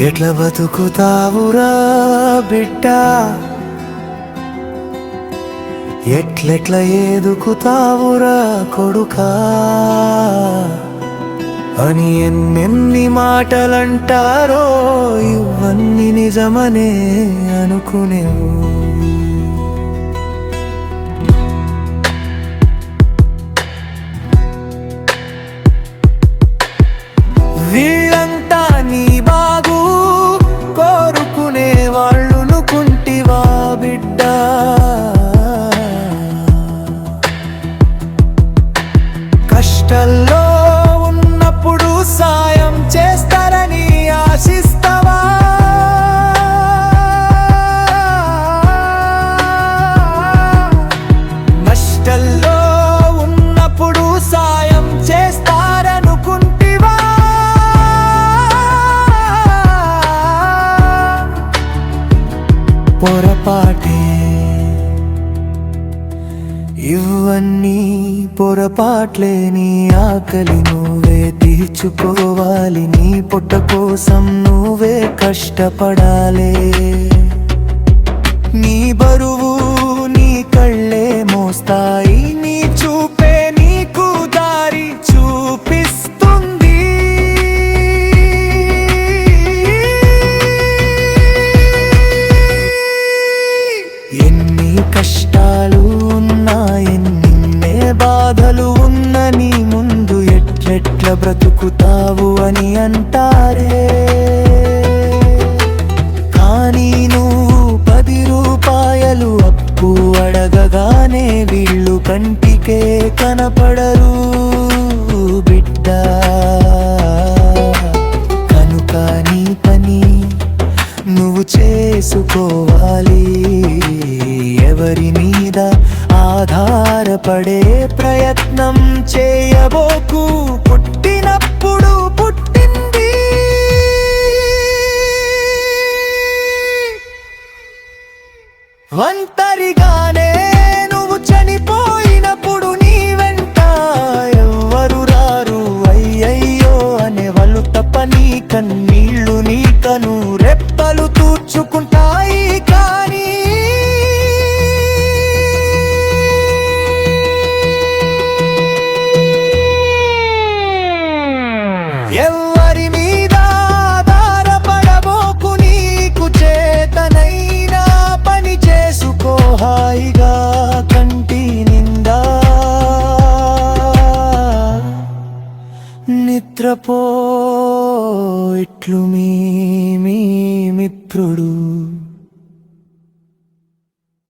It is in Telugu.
ఎట్ల బతుకుతావురా బిడ్డ, ఎట్లెట్ల ఎదుకుతావురా కొడుకా అని ఎన్నెన్ని మాటలంటారో ఇవన్నీ నిజమనే అనుకునేవు. వీళ్ళంతా నీ బాగు కోరుకునే వాళ్ళునుకుంటివా బిడ్డ, కష్టల్లో ఉన్నప్పుడు సాయం చేస్తారని ఆశిస్తావా? నష్టల్లో ఉన్నప్పుడు సాయం చేస్తారనుకుంటివా? పొరపాటే ఇవన్నీ పొరపాట్లే, నీ ఆకలి నువ్వే తీర్చుకోవాలి, నీ పొట్ట కోసం నువ్వే కష్టపడాలే. నీ బరువు నీ కళ్ళే మోస్తాయి, నీ చూపే నీకు దారి చూపిస్తుంది. ఎన్ని కష్టాలు ఉన్నా, ఎన్నిన్నే బాధలు ఉన్న నీ ముందు ఎట్లెట్ల బ్రతుకుతావు అని అంటారే. కానీ నువ్వు 10 రూపాయలు అప్పు అడగగానే వీళ్ళు కంటికే కనపడరు బిడ్డ. కనుక నీ పని నువ్వు చేసుకోవాలి, ఎవరి మీద ఆధారపడే ప్రయత్నం చేయబోకు. పుట్టినప్పుడు పుట్టింది ఒంటరిగానే, నువ్వు చనిపోయినప్పుడు నీ వెంట ఎవ్వరు రారు. అయ్యయ్యో అనేవాళ్ళు తప్ప నీ కన్నీళ్ళు నీ కను రెప్పలు తూర్చుకుంటాయి. కానీ ఎవరి మీద ఆధారపడబోకు, నీకు చేతనైనా పని చేసుకో హాయిగా కంటి నిండా. నిద్రపో ఇట్లు మీ మిత్రుడు.